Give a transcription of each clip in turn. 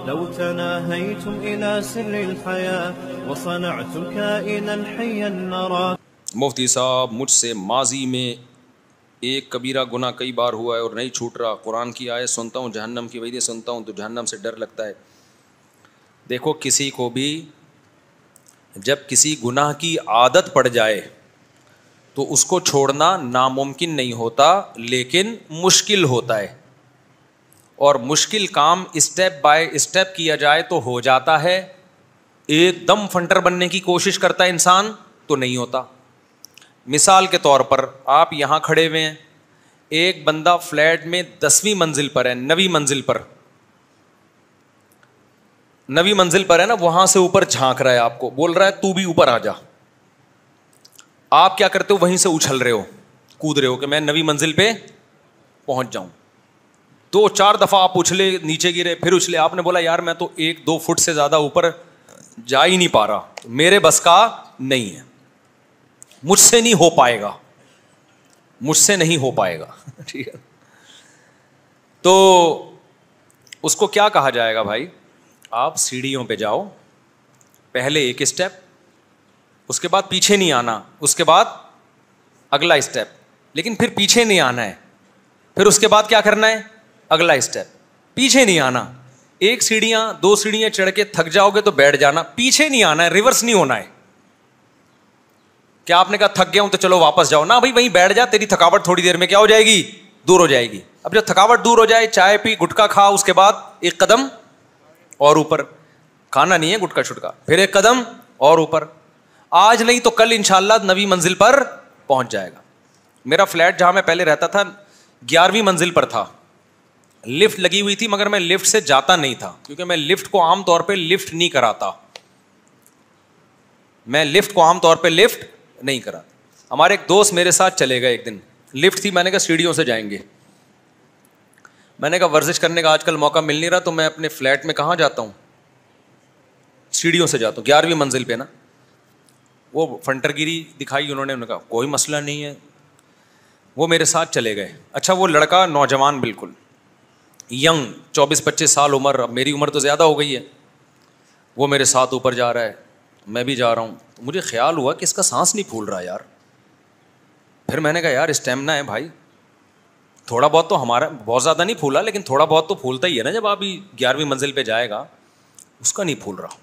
لو تناهيتم إلى سر الحياة وصنعتم كائنا حيا نرى. مفتی صاحب مجھ سے ماضی میں ایک کبیرہ گناہ کئی بار ہوا ہے اور نہیں چھوٹ رہا. قرآن کی آیت سنتا ہوں, جہنم کی وعید سنتا ہوں تو جہنم سے ڈر لگتا ہے. دیکھو کسی کو بھی جب کسی گناہ کی عادت پڑ جائے تو اس کو چھوڑنا ناممکن نہیں ہوتا, لیکن مشکل ہوتا ہے. اور مشکل کام اسٹیپ بائی اسٹیپ کیا جائے تو ہو جاتا ہے. ایک دم فنٹر بننے کی کوشش کرتا ہے انسان تو نہیں ہوتا. مثال کے طور پر آپ یہاں کھڑے ہوئے ہیں, ایک بندہ فلیٹ میں 10ویں منزل پر ہے, 9ویں منزل پر, 9ویں منزل پر ہے نا, وہاں سے اوپر جھانک رہا ہے, آپ کو بول رہا ہے تو بھی اوپر آ جا. آپ کیا کرتے ہو, وہیں سے اچھل رہے ہو, کود رہے ہو کہ میں 9ویں منزل پہ پہنچ جاؤں. 2-4 دفعہ آپ اچھلے, نیچے گرے, پھر اچھلے. آپ نے بولا یار میں تو 1-2 فٹ سے زیادہ اوپر جا ہی نہیں پا رہا, میرے بس کا نہیں ہے, مجھ سے نہیں ہو پائے گا, مجھ سے نہیں ہو پائے گا. ٹھیک ہے, تو اس کو کیا کہا جائے گا بھائی, آپ سیڑھیوں پہ جاؤ, پہلے ایک اسٹیپ, اس کے بعد پیچھے نہیں آنا, اس کے بعد اگلا اسٹیپ, لیکن پھر پیچھے نہیں آنا ہے. پھر اس کے بعد کیا کرنا ہے, اگلا اسٹیپ, پیچھے نہیں آنا. 1 سیڑھیاں 2 سیڑھیاں چڑھ کے تھک جاؤ گے تو بیٹھ جانا, پیچھے نہیں آنا ہے, ریورس نہیں ہونا ہے. کیا آپ نے کہا تھک گیا ہوں تو چلو واپس جاؤ, نہ بھائی وہیں بیٹھ جا, تیری تھکاوٹ تھوڑی دیر میں کیا ہو جائے گی, دور ہو جائے گی. اب جب تھکاوٹ دور ہو جائے, چائے پی, گٹکا کھا, اس کے بعد 1 قدم اور اوپر, کھانا نہیں ہے گٹکا چھٹکا, پھر 1 قدم اور اوپر. آج نہیں تو کل انشاءاللہ 9ویں منزل پر پہنچ جائے گا. میرا فلیٹ جہاں میں پہلے رہتا تھا 11ویں منزل پر تھا, لفٹ لگی ہوئی تھی, مگر میں لفٹ سے جاتا نہیں تھا, کیونکہ میں لفٹ کو عام طور پہ لفٹ نہیں کراتا, میں لفٹ کو عام طور پہ لفٹ نہیں کراتا. ہمارے ایک دوست میرے ساتھ چلے گئے, ایک دن لفٹ تھی, میں نے کہا سیڑھیوں سے جائیں گے. میں نے کہا ورزش کرنے کا آج کل موقع مل نہیں رہا, تو میں اپنے فلیٹ میں کہاں جاتا ہوں, سیڑھیوں سے جاتا ہوں, 11ویں منزل پہ نا. وہ فنٹر گیری دکھائی انہوں نے کہا کوئی مسئلہ نہیں ہے. وہ میرے ساتھ چلے گئے. اچھا وہ لڑکا نوجوان, بالکل ینگ, 24-25 سال عمر, اب میری عمر تو زیادہ ہو گئی ہے. وہ میرے ساتھ اوپر جا رہا ہے, میں بھی جا رہا ہوں. تو مجھے خیال ہوا کہ اس کا سانس نہیں پھول رہا یار. پھر میں نے کہا یار اسٹیمنا ہے بھائی, تھوڑا بہت تو ہمارا, بہت زیادہ نہیں پھولا لیکن تھوڑا بہت تو پھولتا ہی ہے نا, جب آپ 11ویں منزل پہ جائے گا. اس کا نہیں پھول رہا.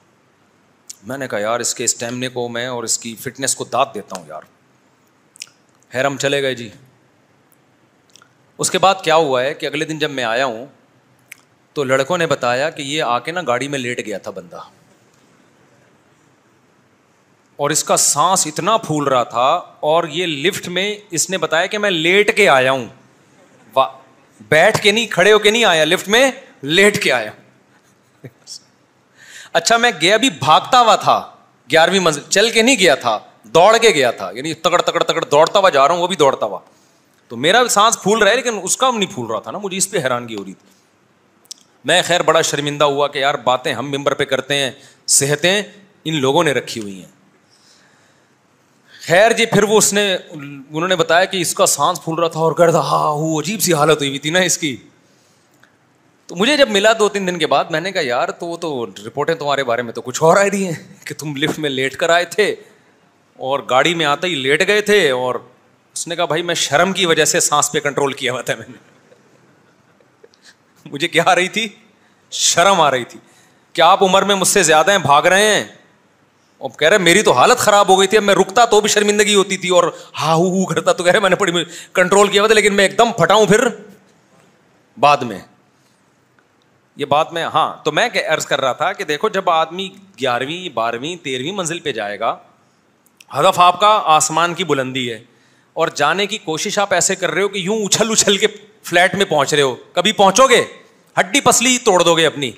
میں نے کہا یار اس کے اسٹیمنے کو میں اور اس کی فٹنس کو داد دیتا ہوں یار. خیر ہم چلے گئے جی. اس کے بعد کیا ہوا ہے کہ اگلے دن جب میں آیا ہوں تو لڑکوں نے بتایا کہ یہ آ کے نا گاڑی میں لیٹ گیا تھا بندہ, اور اس کا سانس اتنا پھول رہا تھا, اور یہ لفٹ میں اس نے بتایا کہ میں لیٹ کے آیا ہوں, بیٹھ کے نہیں, کھڑے ہو کے نہیں آیا, لفٹ میں لیٹ کے آیا. اچھا میں گیا بھی بھاگتا ہوا تھا, 11ویں منزل چل کے نہیں گیا تھا, دوڑ کے گیا تھا, یعنی تگڑ تگڑ تگڑ دوڑتا ہوا جا رہا ہوں, وہ بھی دوڑتا ہوا. تو میرا سانس پھول رہا ہے لیکن اس کا نہیں پھول رہا تھا نا, مجھے اس پہ حیرانگی ہو رہی تھی. میں خیر بڑا شرمندہ ہوا کہ یار باتیں ہم ممبر پہ کرتے ہیں, صحتیں ان لوگوں نے رکھی ہوئی ہیں. خیر جی پھر وہ انہوں نے بتایا کہ اس کا سانس پھول رہا تھا اور گرد عجیب سی حالت ہوئی تھی نا اس کی. تو مجھے جب ملا 2-3 دن کے بعد, میں نے کہا یار تو وہ تو رپورٹیں تمہارے بارے میں تو کچھ اور آ رہی ہیں کہ تم لفٹ میں لیٹ کر آئے تھے اور گاڑی میں آتے ہی لیٹ گئے تھے. اور اس نے کہا بھائی میں شرم کی وجہ سے سانس پہ کنٹرول کیا ہوا تھا, میں نے, مجھے کیا آ رہی تھی, شرم آ رہی تھی کہ آپ عمر میں مجھ سے زیادہ ہیں, بھاگ رہے ہیں. اور کہہ رہے میری تو حالت خراب ہو گئی تھی, اب میں رکتا تو بھی شرمندگی ہوتی تھی اور ہو کرتا, تو کہہ رہے میں نے بڑی کنٹرول کیا ہوا تھا, لیکن میں ایک دم پھٹاؤں پھر بعد میں. یہ بات میں, ہاں تو میں عرض کر رہا تھا کہ دیکھو جب آدمی 11ویں 12ویں 13ویں منزل پہ جائے گا, ہدف آپ کا آسمان کی بلندی ہے, اور جانے کی کوشش آپ ایسے کر رہے ہو کہ یوں اچھل اچھل کے فلیٹ میں پہنچ رہے ہو, کبھی پہنچو گے, ہڈی پسلی توڑ دو گے اپنی.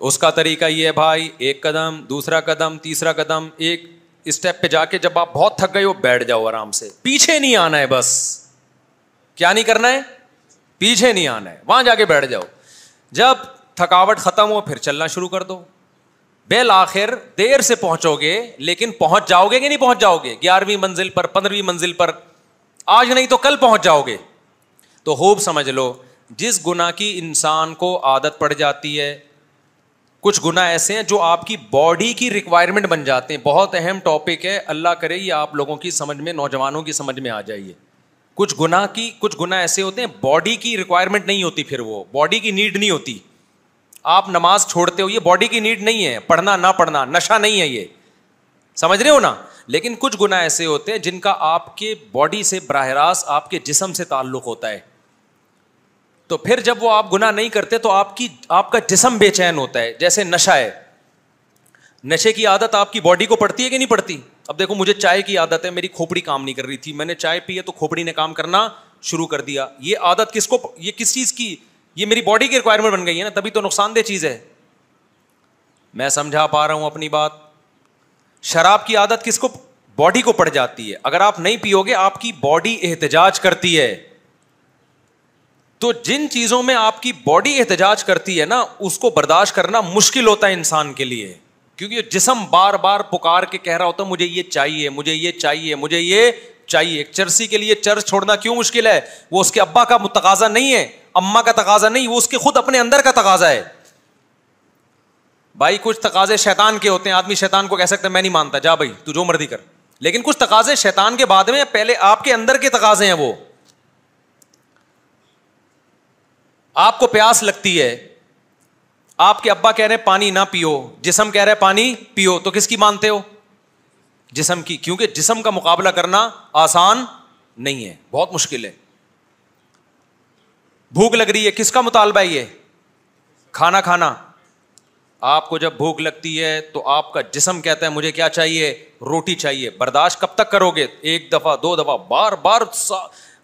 تو اس کا طریقہ یہ ہے بھائی, 1 قدم, دوسرا قدم, تیسرا قدم, ایک اسٹیپ پہ جا کے جب آپ بہت تھک گئے ہو بیٹھ جاؤ آرام سے, پیچھے نہیں آنا ہے. بس کیا نہیں کرنا ہے, پیچھے نہیں آنا ہے, وہاں جا کے بیٹھ جاؤ. جب تھکاوٹ ختم ہو پھر چلنا شروع کر دو. بالآخر دیر سے پہنچو گے لیکن پہنچ جاؤ گے کہ نہیں پہنچ جاؤ گے, 11ویں منزل پر, 15ویں منزل پر, آج نہیں تو کل پہنچ جاؤ گے. تو خوب سمجھ لو, جس گناہ کی انسان کو عادت پڑ جاتی ہے کچھ گناہ ایسے ہیں جو آپ کی باڈی کی ریکوائرمنٹ بن جاتے ہیں. بہت اہم ٹاپک ہے, اللہ کرے یہ آپ لوگوں کی سمجھ میں, نوجوانوں کی سمجھ میں آ جائیے. کچھ گناہ ایسے ہوتے ہیں باڈی کی ریکوائرمنٹ نہیں ہوتی, پھر وہ باڈی کی نیڈ نہیں ہوتی. آپ نماز چھوڑتے ہو, یہ باڈی کی نیڈ نہیں ہے, پڑھنا نہ پڑھنا, نشہ نہیں ہے یہ, سمجھ رہے ہو نا. لیکن کچھ گناہ ایسے ہوتے ہیں جن کا آپ کے باڈی سے براہ راست آپ کے جسم سے تعلق ہوتا ہے. تو پھر جب وہ آپ گناہ نہیں کرتے تو آپ کا جسم بے چین ہوتا ہے. جیسے نشہ ہے, نشے کی عادت آپ کی باڈی کو پڑتی ہے کہ نہیں پڑتی؟ اب دیکھو مجھے چائے کی عادت ہے, میری کھوپڑی کام نہیں کر رہی تھی, میں نے چائے پی ہے تو کھوپڑی نے کام کرنا شروع کر دیا. یہ عادت یہ کس چیز کی, یہ میری باڈی کی ریکوائرمنٹ بن گئی ہے نا, تبھی تو نقصان دہ چیز ہے. میں سمجھا پا رہا ہوں اپنی بات. شراب کی عادت کس کو, باڈی کو پڑ جاتی ہے. اگر آپ نہیں پیو گے آپ کی باڈی احتجاج کرتی ہے. تو جن چیزوں میں آپ کی باڈی احتجاج کرتی ہے نا, اس کو برداشت کرنا مشکل ہوتا ہے انسان کے لیے, کیونکہ جسم بار بار پکار کے کہہ رہا ہوتا ہے مجھے یہ چاہیے, مجھے یہ چاہیے, مجھے یہ چاہیے. ایک چرسی کے لیے چرس چھوڑنا کیوں مشکل ہے؟ وہ اس کے ابا کا تقاضا نہیں ہے, اماں کا تقاضا نہیں, وہ اس کے خود اپنے اندر کا تقاضا ہے. بھائی کچھ تقاضے شیطان کے ہوتے ہیں, آدمی شیطان کو کہہ سکتا ہے میں نہیں مانتا, جا بھائی تو جو مرضی کر. لیکن کچھ تقاضے شیطان کے بعد میں, پہلے آپ کے اندر کے تقاضے ہیں. وہ آپ کو پیاس لگتی ہے, آپ کے ابا کہہ رہے ہیں پانی نہ پیو, جسم کہہ رہا ہے پانی پیو, تو کس کی مانتے ہو؟ جسم کی, کیونکہ جسم کا مقابلہ کرنا آسان نہیں ہے, بہت مشکل ہے. بھوک لگ رہی ہے, کس کا مطالبہ ہے یہ؟ کھانا کھانا. آپ کو جب بھوک لگتی ہے تو آپ کا جسم کہتا ہے مجھے کیا چاہیے؟ روٹی چاہیے. برداشت کب تک کرو گے؟ ایک دفعہ, دو دفعہ, بار بار,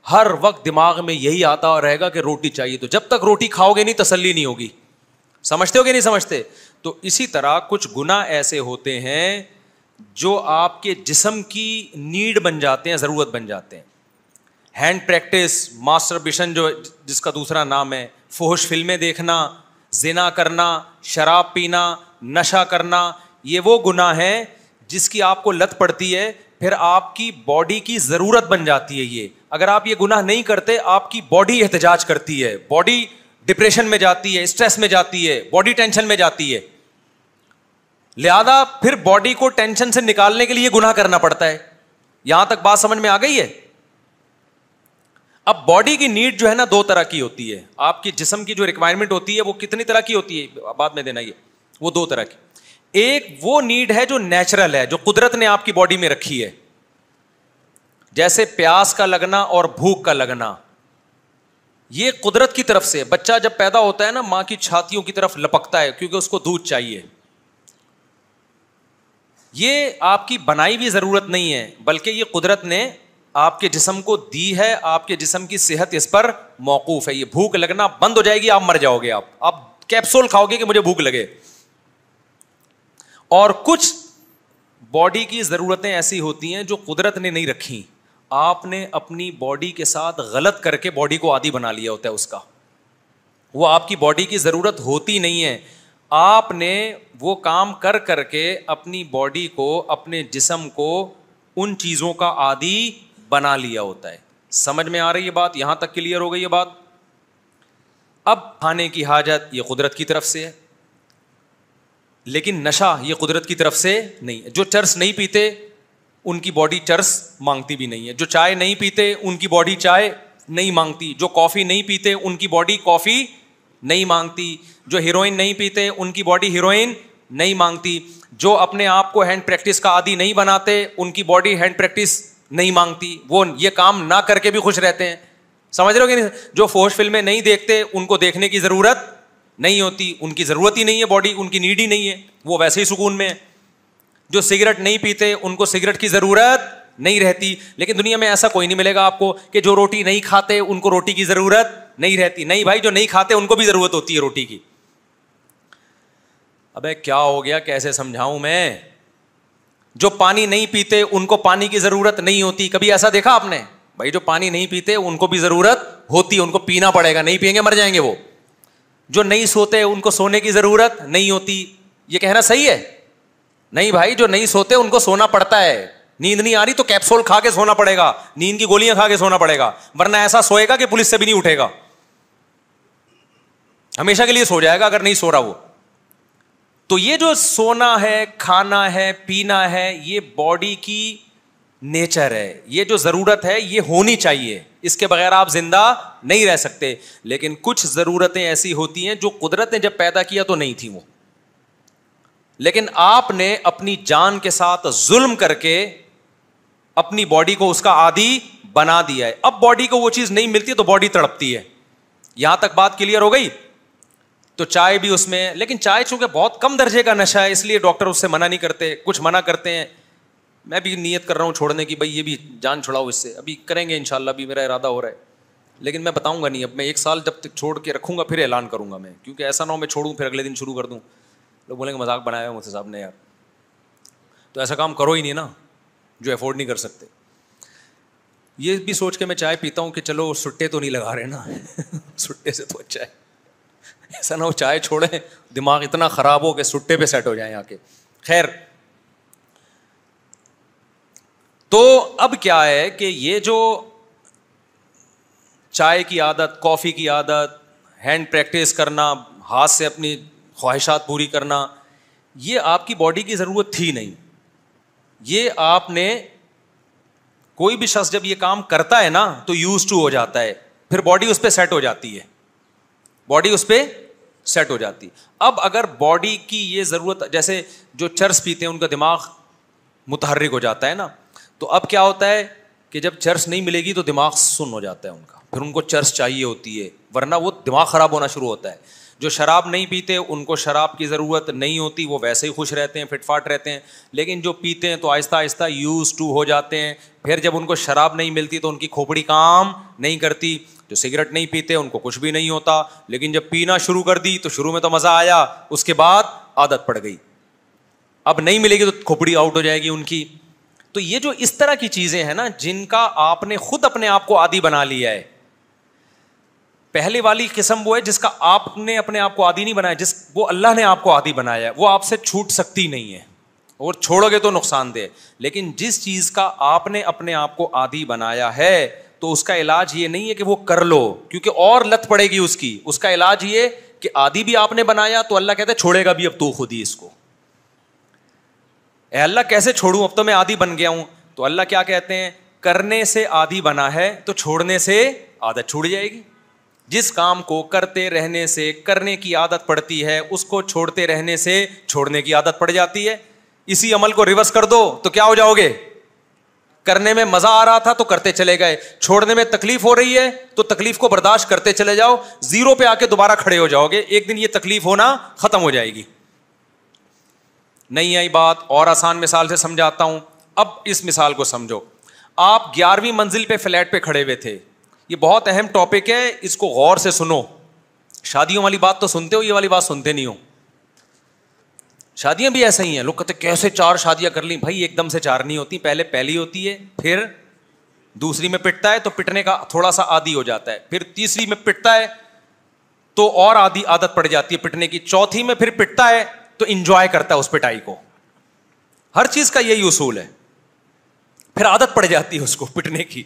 ہر وقت دماغ میں یہی آتا رہے گا کہ روٹی چاہیے. تو جب تک روٹی کھاؤ گے نہیں تسلی نہیں ہوگی. سمجھتے ہو کہ نہیں سمجھتے؟ تو اسی طرح کچھ گناہ ایسے ہوتے ہیں جو آپ کے جسم کی نیڈ بن جاتے ہیں, ضرورت بن جاتے ہیں. ہینڈ پریکٹس, ماسٹربیشن جو جس کا دوسرا نام ہے, فحش فلمیں دیکھنا, زنا کرنا, شراب پینا, نشہ کرنا, یہ وہ گناہ ہیں جس کی آپ کو لت پڑتی ہے, پھر آپ کی باڈی کی ضرورت بن جاتی ہے. یہ اگر آپ یہ گناہ نہیں کرتے آپ کی باڈی احتجاج کرتی ہے, باڈی ڈپریشن میں جاتی ہے, اسٹریس میں جاتی ہے, باڈی ٹینشن میں جاتی ہے. لہذا پھر باڈی کو ٹینشن سے نکالنے کے لیے گناہ کرنا پڑتا ہے. یہاں تک بات سمجھ میں آ گئی ہے؟ اب باڈی کی نیڈ جو ہے نا دو طرح کی ہوتی ہے. آپ کی جسم کی جو ریکوائرمنٹ ہوتی ہے وہ کتنی طرح کی ہوتی ہے بعد میں دینا, یہ وہ دو طرح کی. ایک وہ نیڈ ہے جو نیچرل ہے, جو قدرت نے آپ کی باڈی میں رکھی ہے, جیسے پیاس کا لگنا اور بھوک کا لگنا. یہ قدرت کی طرف سے, بچہ جب پیدا ہوتا ہے نا ماں کی چھاتیوں کی طرف لپکتا ہے کیونکہ اس کو دودھ چاہیے. یہ آپ کی بنائی ہوئی ضرورت نہیں ہے, بلکہ یہ قدرت نے آپ کے جسم کو دی ہے, آپ کے جسم کی صحت اس پر موقوف ہے. یہ بھوک لگنا بند ہو جائے گی, آپ مر جاؤ گے. آپ کیپسول کھاؤ گے کہ مجھے بھوک لگے. اور کچھ باڈی کی ضرورتیں ایسی ہوتی ہیں جو قدرت نے نہیں رکھی, آپ نے اپنی باڈی کے ساتھ غلط کر کے باڈی کو عادی بنا لیا ہوتا ہے اس کا. وہ آپ کی باڈی کی ضرورت ہوتی نہیں ہے, آپ نے وہ کام کر کر کے اپنی باڈی کو, اپنے جسم کو ان چیزوں کا عادی بنا لیا ہوتا ہے. سمجھ میں آ رہی ہے بات؟ یہاں تک کلیئر ہو گئی یہ بات؟ اب کھانے کی حاجت یہ قدرت کی طرف سے ہے, لیکن نشہ یہ قدرت کی طرف سے نہیں ہے. جو چرس نہیں پیتے ان کی باڈی چرس مانگتی بھی نہیں ہے, جو چائے نہیں پیتے ان کی باڈی چائے نہیں مانگتی, جو کافی نہیں پیتے ان کی باڈی کافی نہیں مانگتی, جو ہیروئن نہیں پیتے ان کی باڈی ہیروئن نہیں مانگتی, جو اپنے آپ کو ہینڈ پریکٹس کا عادی نہیں بناتے ان کی باڈی ہینڈ پریکٹس نہیں مانگتی, وہ یہ کام نہ کر کے بھی خوش رہتے ہیں. سمجھ رہے ہو کہ نہیں؟ جو فحش فلمیں نہیں دیکھتے ان کو دیکھنے کی ضرورت نہیں ہوتی, ان کی ضرورت ہی نہیں ہے, باڈی ان کی نیڈ ہی نہیں ہے, وہ ویسے ہی سکون میں ہے. جو سگریٹ نہیں پیتے ان کو سگریٹ کی ضرورت نہیں رہتی. لیکن دنیا میں ایسا کوئی نہیں ملے گا آپ کو کہ جو روٹی نہیں کھاتے ان کو روٹی کی ضرورت نہیں رہتی. نہیں بھائی, جو نہیں کھاتے ان کو بھی ضرورت ہوتی ہے روٹی کی. ابے کیا ہو گیا, کیسے سمجھاؤں میں؟ جو پانی نہیں پیتے ان کو پانی کی ضرورت نہیں ہوتی. کبھی ایسا دیکھا آپ نے؟ بھائی جو پانی نہیں پیتے ان کو بھی ضرورت ہوتی ہے, ان کو پینا پڑے گا, نہیں پئیں گے مر جائیں گے وہ. جو نہیں سوتے ان کو سونے کی ضرورت نہیں ہوتی. یہ کہنا صحیح ہے؟ نہیں بھائی, جو نہیں سوتے ان کو سونا پڑتا ہے. نیند نہیں آ رہی تو کیپسول کھا کے سونا پڑے گا, نیند کی گولیاں کھا کے سونا پڑے گا, ورنہ ایسا سوئے گا کہ پولیس سے بھی نہیں اٹھے گا, ہمیشہ کے لیے سو جائے گا اگر نہیں سو رہا وہ. تو یہ جو سونا ہے, کھانا ہے, پینا ہے, یہ باڈی کی نیچر ہے, یہ جو ضرورت ہے یہ ہونی چاہیے, اس کے بغیر آپ زندہ نہیں رہ سکتے. لیکن کچھ ضرورتیں ایسی ہوتی ہیں جو قدرت نے جب پیدا کیا تو نہیں تھی وہ, لیکن آپ نے اپنی جان کے ساتھ ظلم کر کے اپنی باڈی کو اس کا عادی بنا دیا ہے. اب باڈی کو وہ چیز نہیں ملتی تو باڈی تڑپتی ہے. یہاں تک بات کلیئر ہو گئی؟ تو چائے بھی اس میں, لیکن چائے چونکہ بہت کم درجے کا نشہ ہے اس لیے ڈاکٹر اس سے منع نہیں کرتے, کچھ منع کرتے ہیں. میں بھی نیت کر رہا ہوں چھوڑنے کی, بھائی یہ بھی جان چھڑاؤ اس سے, ابھی کریں گے انشاءاللہ, ابھی میرا ارادہ ہو رہا ہے, لیکن میں بتاؤں گا نہیں. اب میں 1 سال جب تک چھوڑ کے رکھوں گا پھر اعلان کروں گا میں, کیونکہ ایسا نہ ہو میں چھوڑوں پھر اگلے دن شروع کر دوں, لوگ بولیں گے مذاق بنایا ہے مفتی صاحب نے یار. تو ایسا کام کرو ہی نہیں نا جو افورڈ نہیں کر سکتے. یہ بھی سوچ کے میں چائے پیتا ہوں کہ چلو سٹے تو نہیں لگا رہے نا سٹے سے تو اچھا ہے, ایسا نہ ہو چائے چھوڑیں دماغ اتنا خراب ہو کہ سٹے پہ سیٹ ہو جائیں آ کے. خیر, تو اب کیا ہے کہ یہ جو چائے کی عادت, کافی کی عادت, ہینڈ پریکٹس کرنا, ہاتھ سے اپنی خواہشات پوری کرنا, یہ آپ کی باڈی کی ضرورت تھی نہیں. یہ آپ نے, کوئی بھی شخص جب یہ کام کرتا ہے نا تو یوز ٹو ہو جاتا ہے, پھر باڈی اس پہ سیٹ ہو جاتی ہے, باڈی اس پہ سیٹ ہو جاتی. اب اگر باڈی کی یہ ضرورت, جیسے جو چرس پیتے ہیں ان کا دماغ متحرک ہو جاتا ہے نا, تو اب کیا ہوتا ہے کہ جب چرس نہیں ملے گی تو دماغ سن ہو جاتا ہے ان کا, پھر ان کو چرس چاہیے ہوتی ہے, ورنہ وہ دماغ خراب ہونا شروع ہوتا ہے. جو شراب نہیں پیتے ان کو شراب کی ضرورت نہیں ہوتی, وہ ویسے ہی خوش رہتے ہیں, فٹ فاٹ رہتے ہیں. لیکن جو پیتے ہیں تو آہستہ آہستہ یوز ٹو ہو جاتے ہیں, پھر جب ان کو شراب نہیں ملتی تو ان کی کھوپڑی کام نہیں کرتی. جو سگریٹ نہیں پیتے ان کو کچھ بھی نہیں ہوتا, لیکن جب پینا شروع کر دی تو شروع میں تو مزہ آیا, اس کے بعد عادت پڑ گئی, اب نہیں ملے گی تو کھوپڑی آؤٹ ہو جائے گی ان کی. تو یہ جو اس طرح کی چیزیں ہیں نا جن کا آپ نے خود اپنے آپ کو عادی بنا لیا ہے, پہلے والی قسم وہ ہے جس کا آپ نے اپنے آپ کو عادی نہیں بنایا, جس وہ اللہ نے آپ کو عادی بنایا ہے, وہ آپ سے چھوٹ سکتی نہیں ہے, اور چھوڑو گے تو نقصان دہ. لیکن جس چیز کا آپ نے اپنے آپ کو عادی بنایا ہے تو اس کا علاج یہ نہیں ہے کہ وہ کر لو, کیونکہ اور لت پڑے گی اس کی. اس کا علاج یہ کہ عادی بھی آپ نے بنایا تو اللہ کہتا ہے چھوڑے گا بھی اب تو خود ہی اس کو. اے اللہ کیسے چھوڑوں, اب تو میں عادی بن گیا ہوں. تو اللہ کیا کہتے ہیں, کرنے سے عادی بنا ہے تو چھوڑنے سے عادت چھوڑ جائے گی. جس کام کو کرتے رہنے سے کرنے کی عادت پڑتی ہے اس کو چھوڑتے رہنے سے چھوڑنے کی عادت پڑ جاتی ہے. اسی عمل کو ریورس کر دو تو کیا ہو جاؤ گے, کرنے میں مزہ آ رہا تھا تو کرتے چلے گئے, چھوڑنے میں تکلیف ہو رہی ہے تو تکلیف کو برداشت کرتے چلے جاؤ, 0 پہ آ کے دوبارہ کھڑے ہو جاؤ گے, ایک دن یہ تکلیف ہونا ختم ہو جائے گی. نہیں آئی بات؟ اور آسان مثال سے سمجھاتا ہوں. اب اس مثال کو سمجھو, آپ 11ویں منزل پہ فلیٹ پہ کھڑے ہوئے تھے. یہ بہت اہم ٹاپک ہے, اس کو غور سے سنو. شادیوں والی بات تو سنتے ہو, یہ والی بات سنتے نہیں ہو. شادیاں بھی ایسا ہی ہیں, لوگ کہتے کیسے 4 شادیاں کر لیں. بھائی ایک دم سے 4 نہیں ہوتی, پہلے پہلی ہوتی ہے, پھر دوسری میں پٹتا ہے تو پٹنے کا تھوڑا سا عادی ہو جاتا ہے, پھر تیسری میں پٹتا ہے تو اور عادت پڑ جاتی ہے پٹنے کی, چوتھی میں پھر پٹتا ہے تو انجوائے کرتا ہے اس پٹائی کو. ہر چیز کا یہی اصول ہے, پھر عادت پڑ جاتی ہے اس کو پٹنے کی.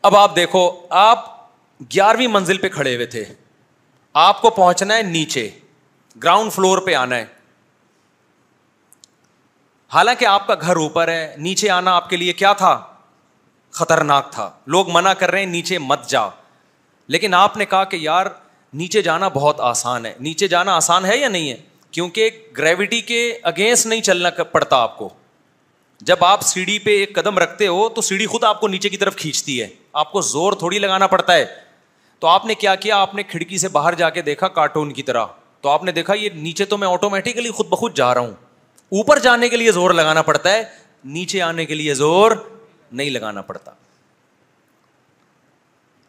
اب آپ دیکھو, آپ 11ویں منزل پہ کھڑے ہوئے تھے, آپ کو پہنچنا ہے نیچے, گراؤنڈ فلور پہ آنا ہے. حالانکہ آپ کا گھر اوپر ہے, نیچے آنا آپ کے لیے کیا تھا, خطرناک تھا. لوگ منع کر رہے ہیں نیچے مت جا, لیکن آپ نے کہا کہ یار نیچے جانا بہت آسان ہے. نیچے جانا آسان ہے یا نہیں ہے؟ کیونکہ گریوٹی کے اگینسٹ نہیں چلنا پڑتا آپ کو. جب آپ سیڑھی پہ ایک قدم رکھتے ہو تو سیڑھی خود آپ کو نیچے کی طرف کھینچتی ہے, آپ کو زور تھوڑی لگانا پڑتا ہے. تو آپ نے کیا کیا, آپ نے کھڑکی سے باہر جا کے دیکھا کارٹون کی طرح, تو آپ نے دیکھا یہ نیچے تو میں آٹومیٹیکلی خود بخود جا رہا ہوں. اوپر جانے کے لیے زور لگانا پڑتا ہے, نیچے آنے کے لیے زور نہیں لگانا پڑتا.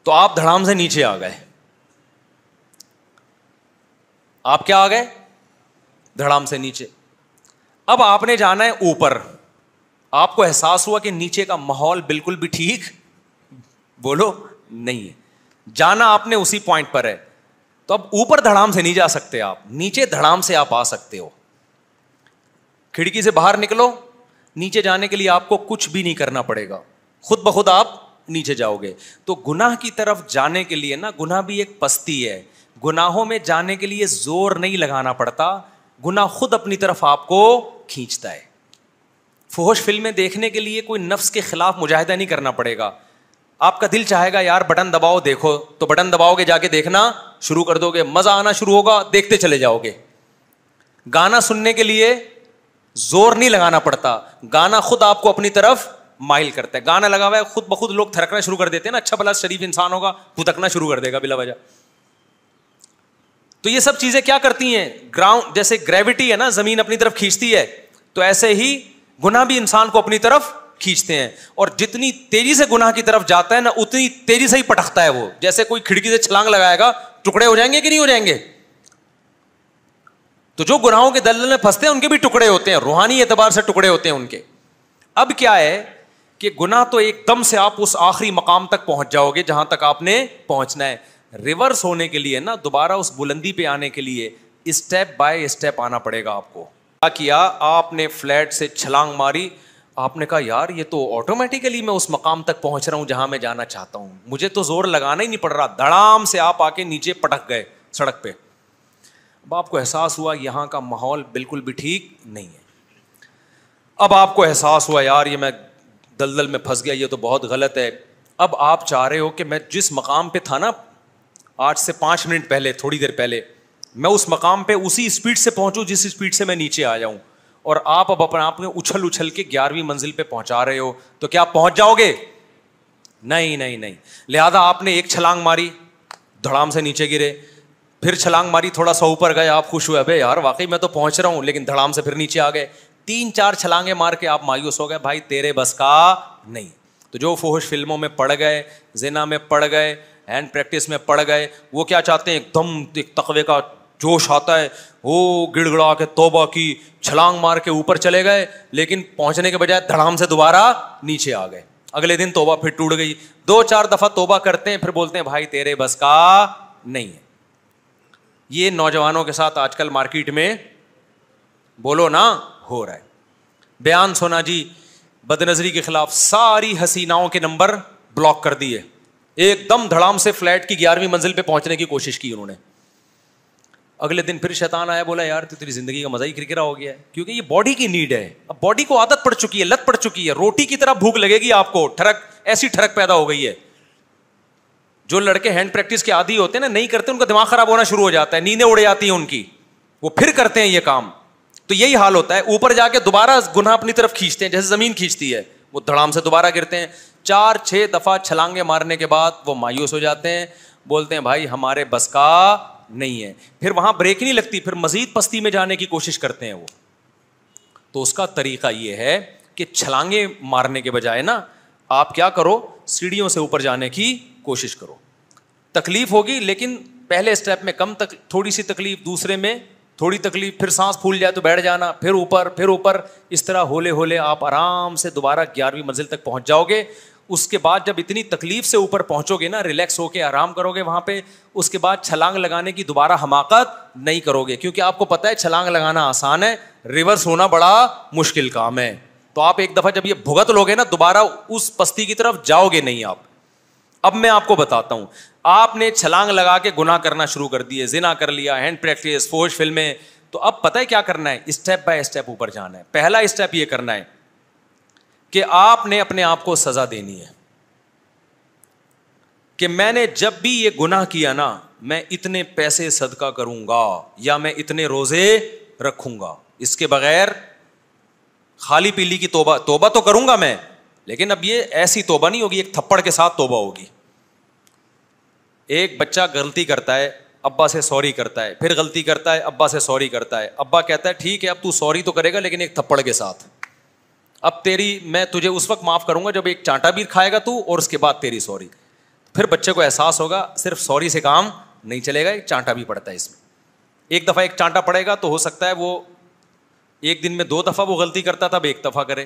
تو آپ دھڑام سے نیچے آ گئے. آپ کیا آ گئے, دھڑام سے نیچے. اب آپ نے جانا ہے اوپر. آپ کو احساس ہوا کہ نیچے کا ماحول بالکل بھی ٹھیک بولو نہیں ہے, جانا آپ نے اسی پوائنٹ پر ہے. تو اب اوپر دھڑام سے نہیں جا سکتے آپ, نیچے دھڑام سے آپ آ سکتے ہو. کھڑکی سے باہر نکلو, نیچے جانے کے لیے آپ کو کچھ بھی نہیں کرنا پڑے گا, خود بخود آپ نیچے جاؤ گے. تو گناہ کی طرف جانے کے لیے نا, گناہ بھی ایک پستی ہے, گناہوں میں جانے کے لیے زور نہیں لگانا پڑتا, گناہ خود اپنی طرف آپ کو کھینچتا ہے. فحش فلمیں دیکھنے کے لیے کوئی نفس کے خلاف مجاہدہ نہیں کرنا پڑے گا. آپ کا دل چاہے گا یار بٹن دباؤ دیکھو, تو بٹن دباؤ گے, جا کے دیکھنا شروع کر دو گے, مزہ آنا شروع ہوگا, دیکھتے چلے جاؤ گے. گانا سننے کے لیے زور نہیں لگانا پڑتا, گانا خود آپ کو اپنی طرف مائل کرتا ہے. گانا لگا ہوا ہے, خود بخود لوگ تھرکنا شروع کر دیتے ہیں نا, اچھا بھلا شریف انسان ہوگا پھتکنا شروع کر دے گا بلا وجہ. تو یہ سب چیزیں کیا کرتی ہیں, گراؤنڈ جیسے گریوٹی ہے نا, زمین اپنی طرف کھینچتی ہے, تو ایسے ہی گناہ بھی انسان کو اپنی طرف کھینچتے ہیں. اور جتنی تیزی سے گناہ کی طرف جاتا ہے نا, اتنی تیزی سے ہی پٹکتا ہے وہ. جیسے کوئی کھڑکی سے چھلانگ لگائے گا, ٹکڑے ہو جائیں گے کہ نہیں ہو جائیں گے؟ تو جو گناہوں کے دلدل میں پھنستے ہیں ان کے بھی ٹکڑے ہوتے ہیں, روحانی اعتبار سے ٹکڑے ہوتے ہیں ان کے. اب کیا ہے کہ گناہ تو ایک دم سے آپ اس آخری مقام تک پہنچ جاؤ گے جہاں تک آپ نے پہنچنا ہے. ریورس ہونے کے لیے نا, دوبارہ اس بلندی پہ آنے کے لیے اسٹیپ بائی اسٹیپ آنا پڑے گا آپ کو. کیا کیا آپ نے؟ فلیٹ سے چھلانگ ماری, آپ نے کہا یار یہ تو آٹومیٹیکلی میں اس مقام تک پہنچ رہا ہوں جہاں میں جانا چاہتا ہوں, مجھے تو زور لگانا ہی نہیں پڑ رہا. دھڑام سے آپ آ کے نیچے پٹک گئے سڑک پہ. اب آپ کو احساس ہوا یہاں کا ماحول بالکل بھی ٹھیک نہیں ہے. اب آپ کو احساس ہوا یار یہ میں دلدل میں پھنس گیا, یہ تو بہت غلط ہے. اب آپ چاہ رہے ہو کہ میں جس مقام پہ تھا نا آج سے 5 منٹ پہلے, تھوڑی دیر پہلے, میں اس مقام پہ اسی اسپیڈ سے پہنچوں جس اسپیڈ سے میں نیچے آ جاؤں. اور آپ اب اپنے آپ میں اچھل اچھل کے 11ویں منزل پہ پہنچا رہے ہو, تو کیا آپ پہنچ جاؤ گے؟ نہیں نہیں نہیں. لہذا آپ نے ایک چھلانگ ماری, دھڑام سے نیچے گرے, پھر چھلانگ ماری, تھوڑا سا اوپر گئے, آپ خوش ہوئے ابے یار واقعی میں تو پہنچ رہا ہوں, لیکن دھڑام سے پھر نیچے آ گئے. 3-4 چھلانگیں مار کے آپ مایوس ہو گئے, بھائی تیرے بس کا نہیں. تو جو فحش فلموں میں پڑ گئے, زنا میں پڑ گئے, ہینڈ پریکٹس میں پڑ گئے, وہ کیا چاہتے ہیں, ایک دم ایک تقوی کا جوش آتا ہے, وہ گڑ گڑا کے توبہ کی, چھلانگ مار کے اوپر چلے گئے, لیکن پہنچنے کے بجائے دھڑام سے دوبارہ نیچے آ گئے. اگلے دن توبہ پھر ٹوٹ گئی. 2-4 دفعہ توبہ کرتے ہیں, پھر بولتے ہیں بھائی تیرے بس کا نہیں ہے. یہ نوجوانوں کے ساتھ آج کل مارکیٹ میں بولو نا ہو رہا ہے. بیان سونا جی بد نظری کے خلاف ساری حسیناؤں کے نمبر بلاک کر دیے, ایک دم دھڑام سے فلیٹ کی 11ویں منزل پہ پہنچنے کی کوشش کی انہوں نے. اگلے دن پھر شیطان آیا, بولا یار تو تیری زندگی کا مزہ ہی کرکرا ہو گیا ہے, کیونکہ یہ باڈی کی نیڈ ہے. اب باڈی کو عادت پڑ چکی ہے, لت پڑ چکی ہے, روٹی کی طرح بھوک لگے گی آپ کو, ٹھڑک ایسی ٹھڑک پیدا ہو گئی ہے. جو لڑکے ہینڈ پریکٹس کے عادی ہوتے ہیں نا, نہیں کرتے, ان کا دماغ خراب ہونا شروع ہو جاتا ہے, نیندیں اڑ جاتی ہیں ان کی, وہ پھر کرتے ہیں یہ کام. تو یہی حال ہوتا ہے, اوپر جا کے دوبارہ گناہ اپنی طرف کھینچتے ہیں جیسے زمین کھینچتی ہے, وہ دھڑام سے دوبارہ گرتے ہیں. 4-6 دفعہ چھلانگیں مارنے کے بعد وہ مایوس ہو جاتے ہیں, بولتے ہیں بھائی ہمارے بس کا نہیں ہے. پھر وہاں بریک نہیں لگتی, پھر مزید پستی میں جانے کی کوشش کرتے ہیں وہ. تو اس کا طریقہ یہ ہے کہ چھلانگیں مارنے کے بجائے نا آپ کیا کرو, سیڑھیوں سے اوپر جانے کی کوشش کرو. تکلیف ہوگی لیکن پہلے اسٹیپ میں کم تھوڑی سی تکلیف, دوسرے میں تھوڑی تکلیف, پھر سانس پھول جائے تو بیٹھ جانا, پھر اوپر. اس طرح ہولے ہولے آپ آرام سے دوبارہ 11ویں منزل تک پہنچ جاؤ گے. اس کے بعد جب اتنی تکلیف سے اوپر پہنچو گے نا, ریلیکس ہو کے آرام کرو گے وہاں پہ, اس کے بعد چھلانگ لگانے کی دوبارہ حماقت نہیں کرو گے, کیونکہ آپ کو پتہ ہے چھلانگ لگانا آسان ہے, ریورس ہونا بڑا مشکل کام ہے. تو آپ ایک دفعہ جب یہ بھگت لوگے نا, دوبارہ اس پستی کی طرف جاؤ گے نہیں آپ. اب میں آپ کو بتاتا ہوں, آپ نے چھلانگ لگا کے گناہ کرنا شروع کر دیے, زنا کر لیا, ہینڈ پریکٹس, فحش فلمیں, تو اب پتہ ہے کیا کرنا ہے, اسٹیپ بائی اسٹیپ اوپر جانا ہے. پہلا اسٹیپ یہ کرنا ہے کہ آپ نے اپنے آپ کو سزا دینی ہے کہ میں نے جب بھی یہ گناہ کیا نا, میں اتنے پیسے صدقہ کروں گا یا میں اتنے روزے رکھوں گا, اس کے بغیر خالی پیلی کی توبہ تو کروں گا میں, لیکن اب یہ ایسی توبہ نہیں ہوگی, ایک تھپڑ کے ساتھ توبہ ہوگی. ایک بچہ غلطی کرتا ہے, ابا سے سوری کرتا ہے, پھر غلطی کرتا ہے, ابا سے سوری کرتا ہے, ابا کہتا ہے ٹھیک ہے اب تو سوری تو کرے گا لیکن ایک تھپڑ کے ساتھ, اب میں تجھے اس وقت معاف کروں گا جب ایک چانٹا بھی کھائے گا تو, اور اس کے بعد تیری سوری. پھر بچے کو احساس ہوگا صرف سوری سے کام نہیں چلے گا, ایک چانٹا بھی پڑتا ہے اس میں. ایک دفعہ ایک چانٹا پڑے گا تو ہو سکتا ہے وہ ایک دن میں 2 دفعہ وہ غلطی کرتا تھا, اب 1 دفعہ کرے.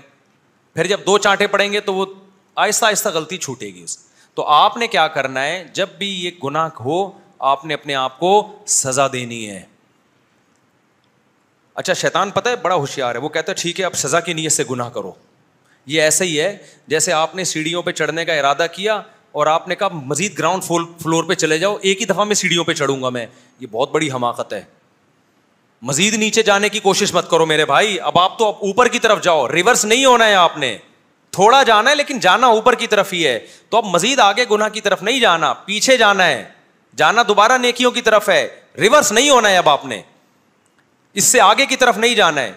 پھر جب 2 چانٹے پڑیں گے تو وہ آہستہ آہستہ غلطی چھوٹے گی اس. تو آپ نے کیا کرنا ہے, جب بھی یہ گناہ ہو آپ نے اپنے آپ کو سزا دینی ہے. اچھا شیطان پتہ ہے بڑا ہوشیار ہے, وہ کہتا ہے ٹھیک ہے اب سزا کی نیت سے گناہ کرو. یہ ایسے ہی ہے جیسے آپ نے سیڑھیوں پہ چڑھنے کا ارادہ کیا اور آپ نے کہا مزید گراؤنڈ فلور پہ چلے جاؤ, ایک ہی دفعہ میں سیڑھیوں پہ چڑھوں گا میں, یہ بہت بڑی حماقت ہے. مزید نیچے جانے کی کوشش مت کرو میرے بھائی. اب آپ تو اوپر کی طرف جاؤ, ریورس نہیں ہونا ہے آپ نے, تھوڑا جانا ہے لیکن جانا اوپر کی طرف ہی ہے. تو اب مزید آگے گناہ کی طرف نہیں جانا, پیچھے جانا ہے, جانا دوبارہ نیکیوں کی طرف ہے, ریورس نہیں ہونا ہے اب آپ نے, اس سے آگے کی طرف نہیں جانا ہے.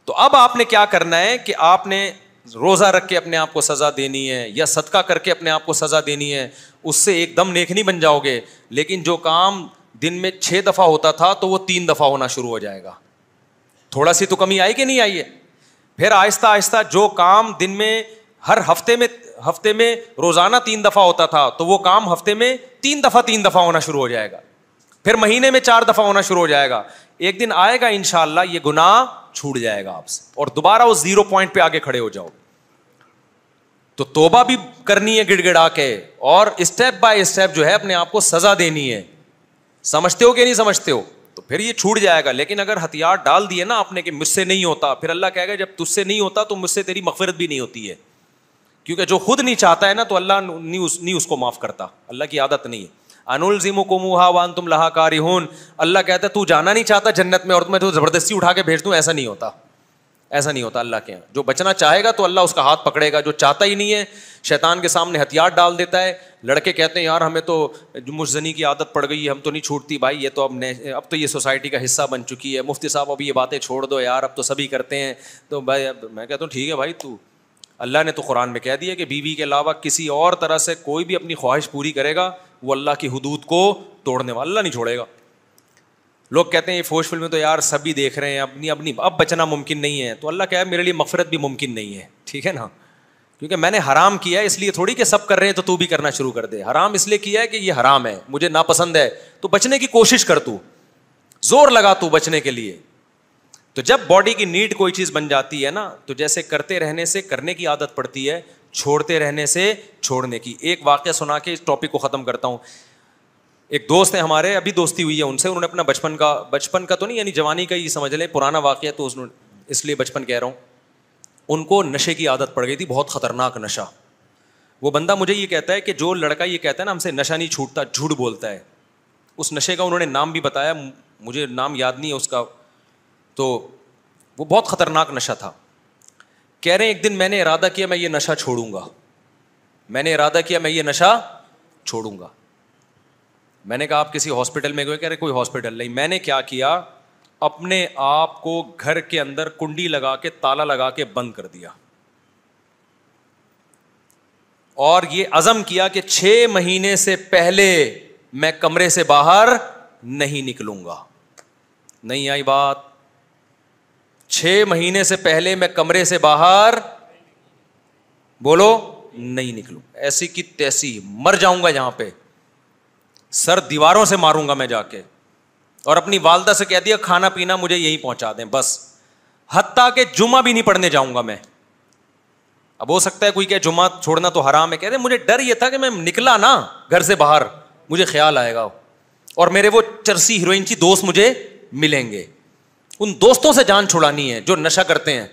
تو اب آپ نے کیا کرنا ہے کہ آپ نے روزہ رکھ کے اپنے آپ کو سزا دینی ہے, یا صدقہ کر کے اپنے آپ کو سزا دینی ہے. اس سے ایک دم نیک نہیں بن جاؤ گے, لیکن جو کام دن میں 6 دفعہ ہوتا تھا تو وہ 3 دفعہ ہونا شروع ہو جائے گا. تھوڑا سی تو کمی آئی کہ نہیں آئی ہے. پھر آہستہ آہستہ جو کام دن میں ہر ہفتے میں روزانہ 3 دفعہ ہوتا تھا تو وہ کام ہفتے میں 3 دفعہ ہونا شروع ہو جائے گا. پھر مہینے میں 4 دفعہ ہونا شروع ہو جائے گا. ایک دن آئے گا انشاءاللہ یہ گناہ چھوٹ جائے گا آپ سے, اور دوبارہ اس 0 پوائنٹ پہ آگے کھڑے ہو جاؤ. تو توبہ بھی کرنی ہے گڑ گڑا کے, اور اسٹیپ بائی اسٹیپ جو ہے اپنے آپ کو سزا دینی ہے. سمجھتے ہو کہ نہیں سمجھتے ہو؟ تو پھر یہ چھوٹ جائے گا. لیکن اگر ہتھیار ڈال دیے نا آپ نے کہ مجھ سے نہیں ہوتا, پھر اللہ کہے گا جب تجھ سے نہیں ہوتا تو مجھ سے تیری مغفرت بھی نہیں ہوتی ہے. کیونکہ جو خود نہیں چاہتا ہے نا تو اللہ نہیں اس کو معاف کرتا. اللہ کی عادت نہیں ہے. انلزمکموہا وانتم لہا کارہون. اللہ کہتا ہے تو جانا نہیں چاہتا جنت میں اور میں تو زبردستی اٹھا کے بھیج دوں, ایسا نہیں ہوتا, ایسا نہیں ہوتا اللہ کے یہاں. جو بچنا چاہے گا تو اللہ اس کا ہاتھ پکڑے گا, جو چاہتا ہی نہیں ہے شیطان کے سامنے ہتھیار ڈال دیتا ہے. لڑکے کہتے ہیں یار ہمیں تو مجزنی کی عادت پڑ گئی ہے, ہم تو نہیں چھوٹتی بھائی, یہ تو اب تو یہ سوسائٹی کا حصہ بن چکی ہے, مفتی صاحب اب یہ باتیں چھوڑ دو یار, اب تو سبھی کرتے ہیں. تو بھائی میں کہتا ہوں ٹھیک ہے بھائی, تو اللہ نے تو قرآن میں کہہ دیا کہ بیوی کے علاوہ کسی اور طرح سے کوئی بھی اپنی خواہش پوری کرے گا وہ اللہ کی حدود کو توڑنے والا, اللہ نہیں چھوڑے گا. لوگ کہتے ہیں یہ فوش فلم میں تو یار سبھی دیکھ رہے ہیں, اب بچنا ممکن نہیں ہے. تو اللہ کہے میرے لیے مغفرت بھی ممکن نہیں ہے, ٹھیک ہے نا, کیونکہ میں نے حرام کیا ہے, اس لیے تھوڑی کہ سب کر رہے ہیں تو تو بھی کرنا شروع کر دے. حرام اس لیے کیا ہے کہ یہ حرام ہے, مجھے ناپسند ہے, تو بچنے کی کوشش کر, تو زور لگا تو بچنے کے لیے. تو جب باڈی کی نیڈ کوئی چیز بن جاتی ہے نا, تو جیسے کرتے رہنے سے کرنے کی عادت پڑتی ہے, چھوڑتے رہنے سے چھوڑنے کی. ایک واقعہ سنا کے اس ٹاپک کو ختم کرتا ہوں. ایک دوست ہیں ہمارے, ابھی دوستی ہوئی ہے ان سے, انہوں نے اپنا بچپن کا تو نہیں یعنی جوانی کا ہی سمجھ لیں, پرانا واقعہ تو اس لیے بچپن کہہ رہا ہوں. ان کو نشے کی عادت پڑ گئی تھی, بہت خطرناک نشہ. وہ بندہ مجھے یہ کہتا ہے کہ جو لڑکا یہ کہتا ہے نا ہم سے نشہ نہیں چھوٹتا, جھوٹ بولتا ہے. اس نشے کا انہوں نے نام بھی بتایا, مجھے نام یاد نہیں ہے اس کا, تو وہ بہت خطرناک نشہ تھا. کہہ رہے ہیں ایک دن میں نے ارادہ کیا میں یہ نشہ چھوڑوں گا, میں یہ نشہ چھوڑوں گا. میں نے کہا آپ کسی ہاسپٹل میں گئے؟ کہہ رہے کوئی ہاسپٹل نہیں. میں نے کیا کیا, اپنے آپ کو گھر کے اندر کنڈی لگا کے تالا لگا کے بند کر دیا, اور یہ عزم کیا کہ 6 مہینے سے پہلے میں کمرے سے باہر نہیں نکلوں گا. نہیں آئی بات؟ 6 مہینے سے پہلے میں کمرے سے باہر بولو نہیں نکلوں, ایسی کی تیسی مر جاؤں گا یہاں پہ, سر دیواروں سے ماروں گا میں جا کے. اور اپنی والدہ سے کہہ دیا کھانا پینا مجھے یہیں پہنچا دیں بس, حتیٰ کہ جمعہ بھی نہیں پڑھنے جاؤں گا میں. اب ہو سکتا ہے کوئی کہ جمعہ چھوڑنا تو حرام ہے, کہتے مجھے ڈر یہ تھا کہ میں نکلا نا گھر سے باہر مجھے خیال آئے گا اور میرے وہ چرسی ہیروئن کی دوست مجھے ملیں گے. ان دوستوں سے جان چھڑانی ہے جو نشہ کرتے ہیں,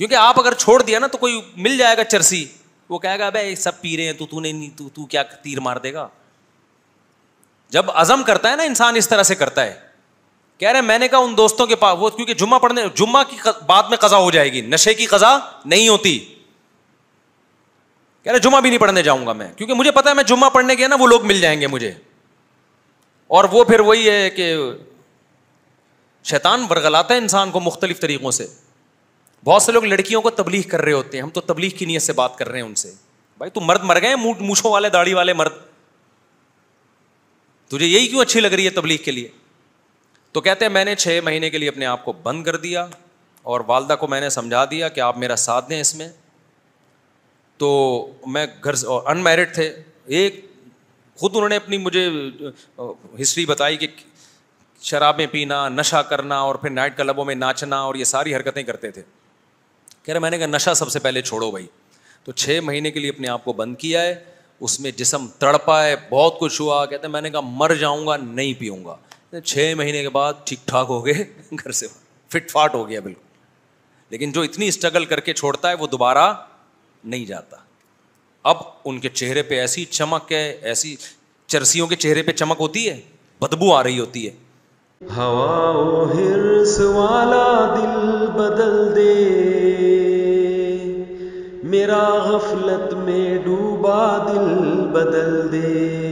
کیونکہ آپ اگر چھوڑ دیا نا تو کوئی مل جائے گا چرسی, وہ کہے گا بھائی سب پی رہے ہیں تو کیا تیر مار دے گا. جب عزم کرتا ہے نا انسان اس طرح سے کرتا ہے. کہہ رہے میں نے کہا ان دوستوں کے پاس, وہ کیونکہ جمعہ کی بعد میں قضا ہو جائے گی, نشے کی قضا نہیں ہوتی. کہہ رہے جمعہ بھی نہیں پڑھنے جاؤں گا میں, کیونکہ مجھے پتا ہے میں جمعہ پڑھنے گیا نا وہ لوگ مل جائیں گے مجھے. اور وہ پھر وہی ہے کہ شیطان ورغلاتا ہے انسان کو مختلف طریقوں سے. بہت سے لوگ لڑکیوں کو تبلیغ کر رہے ہوتے ہیں, ہم تو تبلیغ کی نیت سے بات کر رہے ہیں ان سے. بھائی تو مرد مر گئے مونچھوں والے داڑھی والے مرد, تجھے یہی کیوں اچھی لگ رہی ہے تبلیغ کے لیے؟ تو کہتے ہیں میں نے 6 مہینے کے لیے اپنے آپ کو بند کر دیا, اور والدہ کو میں نے سمجھا دیا کہ آپ میرا ساتھ دیں اس میں. تو میں گھر سے ان میرڈ تھے, ایک خود انہوں نے اپنی مجھے ہسٹری بتائی کہ شرابیں پینا, نشہ کرنا, اور پھر نائٹ کلبوں میں ناچنا, اور یہ ساری حرکتیں کرتے تھے. کہہ رہے میں نے کہا نشہ سب سے پہلے چھوڑو بھائی. تو 6 مہینے کے لیے اپنے آپ کو بند کیا ہے, اس میں جسم تڑپا ہے, بہت کچھ ہوا. کہتے ہیں میں نے کہا مر جاؤں گا نہیں پیوں گا. 6 مہینے کے بعد ٹھیک ٹھاک ہو گئے, گھر سے فٹ فاٹ ہو گیا بالکل. لیکن جو اتنی اسٹرگل کر کے چھوڑتا ہے وہ دوبارہ نہیں جاتا. اب ان کے چہرے پہ ایسی چمک ہے, ایسی چرسیوں کے چہرے پہ چمک ہوتی ہے, بدبو آ رہی ہوتی ہے. ہوا و حرص والا دل بدل دے، میرا غفلت میں ڈوبا دل بدل دے.